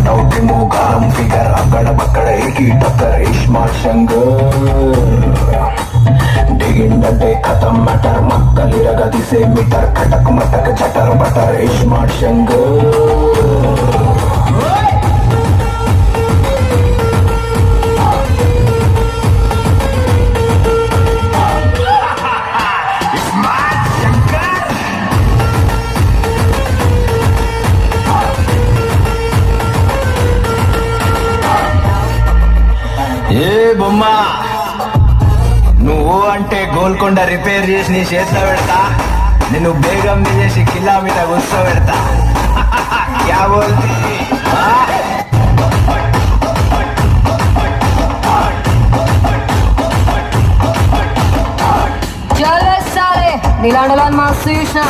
cutout remove गारम figure अकड़ बकड़ एक ही टक्कर इश्मा शंकर दिगिंडे खत्म मैटर मक्कलिरगदी से मीटर खटक मटक चटर बटर इश्मा शंकर ఏ బొమ్మా నువ్వు అంటే గోల్కొండ రిపేర్ చేసి నీ చేతిలో పెడతా నేను బేగం చేసి కిల్లా మీద కూర్చో పెడతా క్యా బోల్తీ చల్ సాలే నీలాంటి మాస్ చూసిన